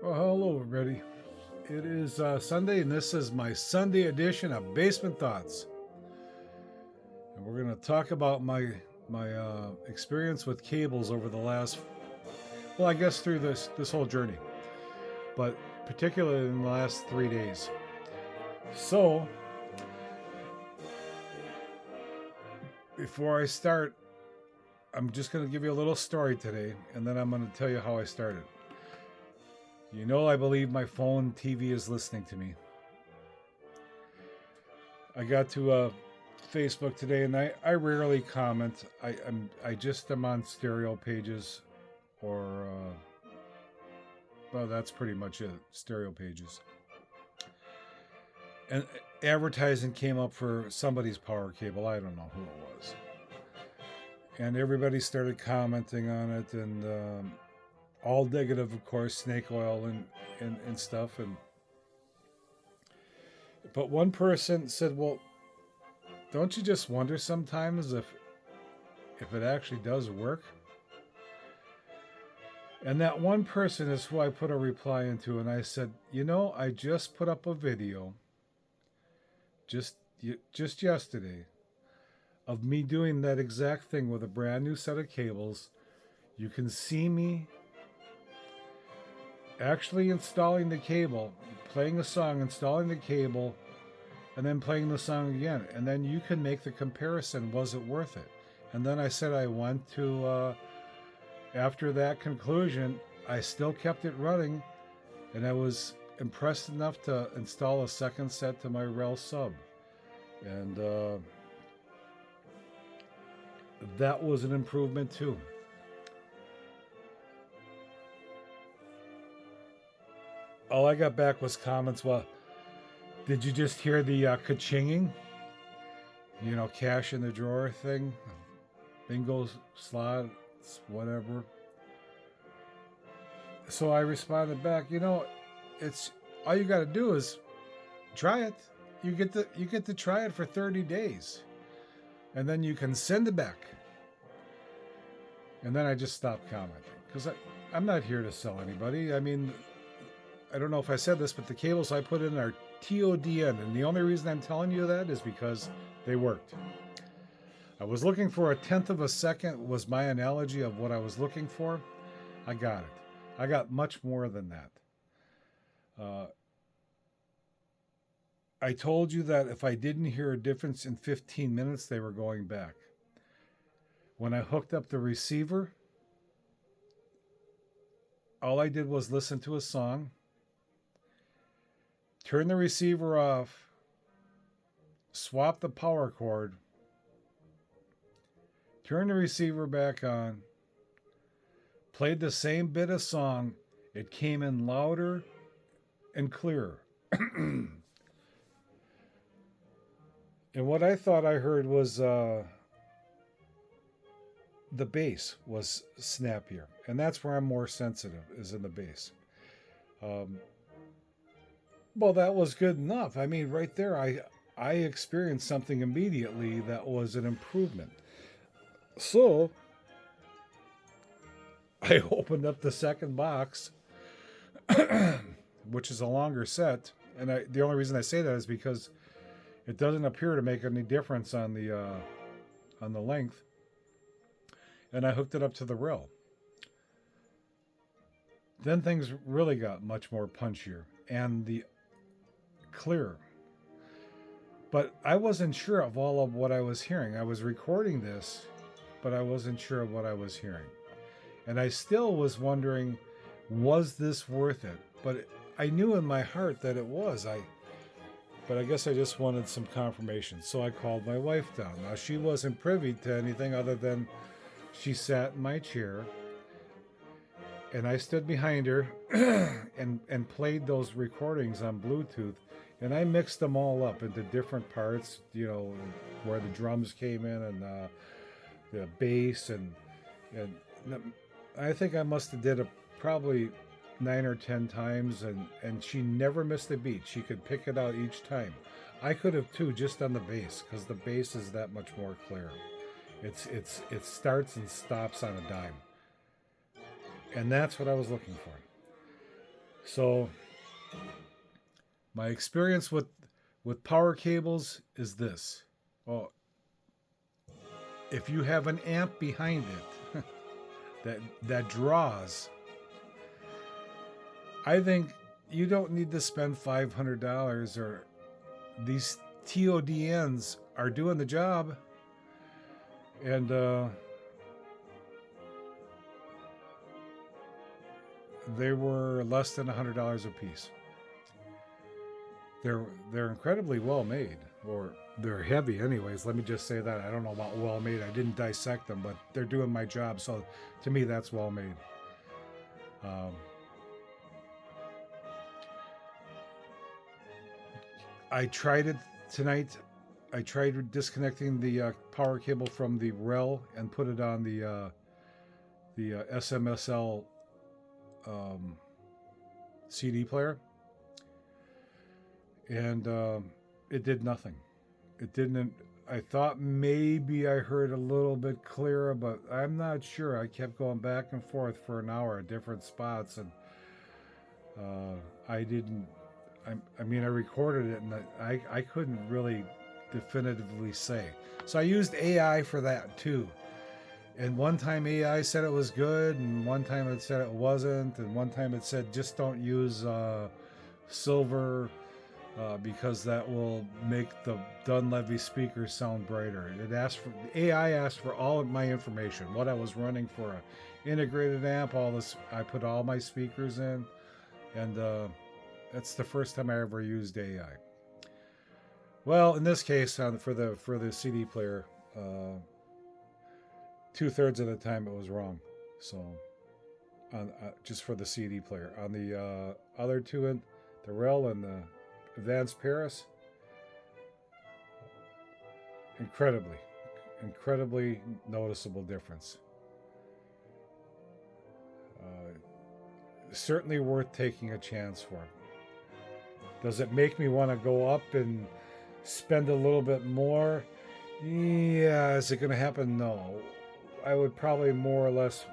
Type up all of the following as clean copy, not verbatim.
Well, hello, everybody. It is Sunday, and this is my Sunday edition of Basement Thoughts. And we're going to talk about my experience with cables over the last, well, I guess through this whole journey, but particularly in the last 3 days. So, before I start, I'm just going to give you a little story today, and then I'm going to tell you how I started. You know, I believe my phone TV is listening to me. I got to Facebook today, and I rarely comment. I just am on stereo pages, or well, that's pretty much it. Stereo pages, and advertising came up for somebody's power cable. I don't know who it was, and everybody started commenting on it, and all negative, of course, snake oil and stuff. But one person said, "Well, don't you just wonder sometimes if it actually does work?" And that one person is who I put a reply into, and I said, "You know, I just put up a video just yesterday of me doing that exact thing with a brand new set of cables. You can see me actually installing the cable, playing a song, installing the cable, and then playing the song again. And then you can make the comparison. Was it worth it?" And then I said I went to, after that conclusion, I still kept it running, and I was impressed enough to install a second set to my Rel sub. And that was an improvement too. All I got back was comments. Well, did you just hear the ka-chinging? You know, cash in the drawer thing, bingo slots, whatever. So I responded back. You know, it's all you got to do is try it. You get to try it for 30 days, and then you can send it back. And then I just stopped commenting because I'm not here to sell anybody. I mean, I don't know if I said this, but the cables I put in are TODN, and the only reason I'm telling you that is because they worked. I was looking for a tenth of a second was my analogy of what I was looking for. I got it. I got much more than that. I told you that if I didn't hear a difference in 15 minutes, they were going back. When I hooked up the receiver, all I did was listen to a song, turn the receiver off, swap the power cord, turn the receiver back on, played the same bit of song. It came in louder and clearer. And what I thought I heard was the bass was snappier. And that's where I'm more sensitive, is in the bass. Well, that was good enough. I mean, right there, I experienced something immediately that was an improvement. So I opened up the second box, which is a longer set. And the only reason I say that is because it doesn't appear to make any difference on the length. And I hooked it up to the Rel. Then things really got much more punchier and the clearer. But I wasn't sure of all of what I was hearing. I was recording this, but I wasn't sure of what I was hearing. And I still was wondering, was this worth it? But I knew in my heart that it was. But I guess I just wanted some confirmation. So I called my wife down. Now, she wasn't privy to anything other than she sat in my chair, and I stood behind her and played those recordings on Bluetooth, and I mixed them all up into different parts, you know, where the drums came in and the bass, and I think I must have did it probably 9 or 10 times, and she never missed a beat. She could pick it out each time. I could have too, just on the bass, because the bass is that much more clear. It starts and stops on a dime. And that's what I was looking for. So my experience with power cables is this. Oh, if you have an amp behind it that draws, I think you don't need to spend $500, or these TODNs are doing the job, and they were less than $100 a piece. They're incredibly well made, or they're heavy anyways. Let me just say that. I don't know about well made. I didn't dissect them, but they're doing my job. So to me, that's well made. I tried it tonight. I tried disconnecting the power cable from the REL and put it on the SMSL CD player, and it did nothing. It didn't. I thought maybe I heard a little bit clearer, but I'm not sure. I kept going back and forth for an hour at different spots, and I didn't. I mean, I recorded it, and I couldn't really definitively say. So I used AI for that too. And one time AI said it was good, and one time it said it wasn't, and one time it said just don't use silver because that will make the Dunleavy speakers sound brighter. AI asked for all of my information, what I was running for a integrated amp, all this. I put all my speakers in, and that's the first time I ever used AI. Well, in this case, for the CD player, 2/3 of the time it was wrong. So, just for the CD player, on the other two, the REL and the Advanced Paris, incredibly noticeable difference. Certainly worth taking a chance for. Does it make me want to go up and spend a little bit more? Yeah. Is it going to happen? No. I would probably more or less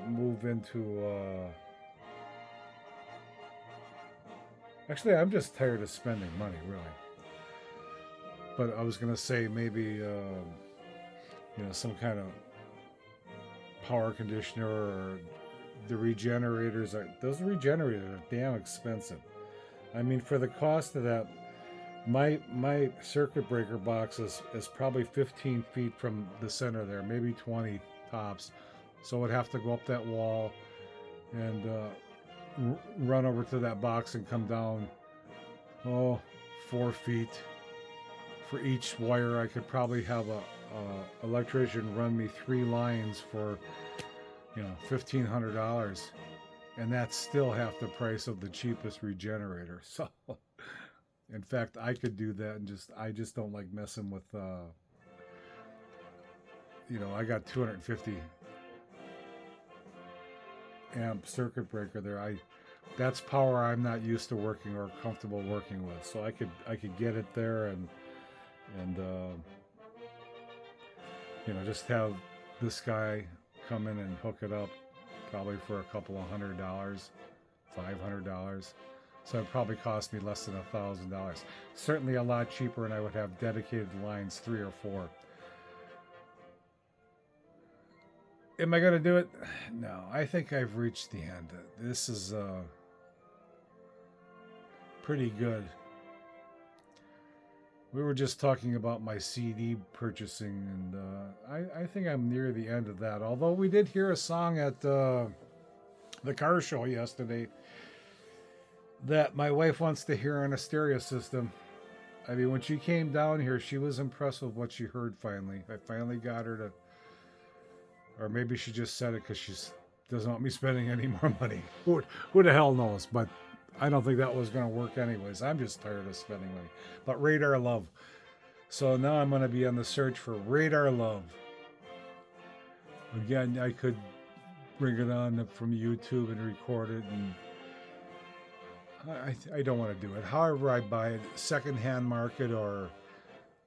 move into... Actually, I'm just tired of spending money, really. But I was going to say maybe, some kind of power conditioner, or the regenerators. Those regenerators are damn expensive. I mean, for the cost of that, my circuit breaker box is probably 15 feet from the center there, maybe 20 tops. So I'd have to go up that wall and run over to that box and come down 4 feet. For each wire, I could probably have a electrician run me 3 lines for $1,500, and that's still half the price of the cheapest regenerator. So in fact, I could do that, and I just don't like messing with I got 250 amp circuit breaker there. That's power I'm not used to working or comfortable working with. So I could get it there and just have this guy come in and hook it up, probably for a couple of $100, $500. So it probably cost me less than $1,000. Certainly a lot cheaper, and I would have dedicated lines, 3 or 4. Am I going to do it? No, I think I've reached the end. This is pretty good. We were just talking about my CD purchasing, and I think I'm near the end of that. Although we did hear a song at the car show yesterday that my wife wants to hear on a stereo system. I mean, when she came down here, she was impressed with what she heard finally. I finally got her to, or maybe she just said it because she doesn't want me spending any more money. Who the hell knows? But I don't think that was going to work anyways. I'm just tired of spending money. But Radar Love. So now I'm going to be on the search for Radar Love. Again, I could bring it on from YouTube and record it, and I don't want to do it. However I buy it, secondhand market, or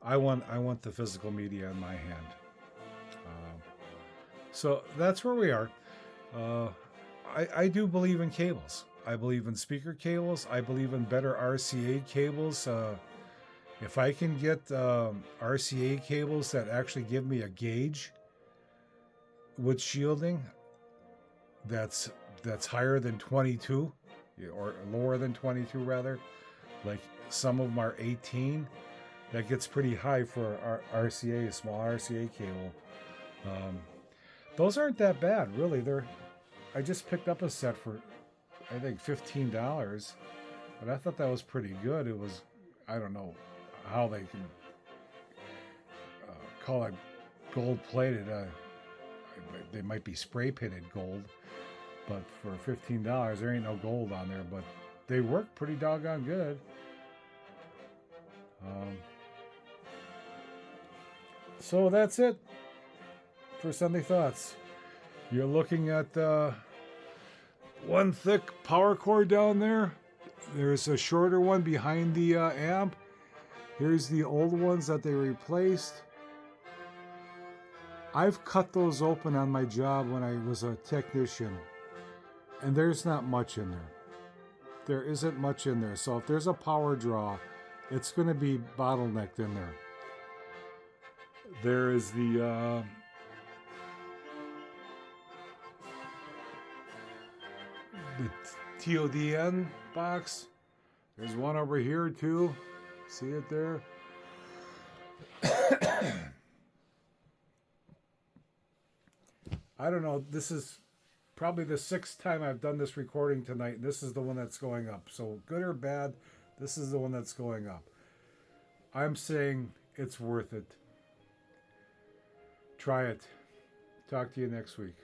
I want the physical media in my hand. So that's where we are. I do believe in cables. I believe in speaker cables. I believe in better RCA cables. If I can get RCA cables that actually give me a gauge with shielding that's higher than 22, or lower than 22 rather, like some of them are 18, that gets pretty high for RCA, a small RCA cable. Those aren't that bad, really. I just picked up a set for, I think, $15, but I thought that was pretty good. It was, I don't know how they can call it gold plated. They might be spray painted gold, but for $15, there ain't no gold on there. But they work pretty doggone good. So that's it for Sunday Thoughts. You're looking at one thick power cord down there. There's a shorter one behind the amp. Here's the old ones that they replaced. I've cut those open on my job when I was a technician, and there's not much in there. There isn't much in there. So if there's a power draw, it's going to be bottlenecked in there. There is the TODN box. There's one over here too. See it there? I don't know. This is probably the 6th time I've done this recording tonight, and this is the one that's going up. So good or bad, this is the one that's going up. I'm saying it's worth it. Try it. Talk to you next week.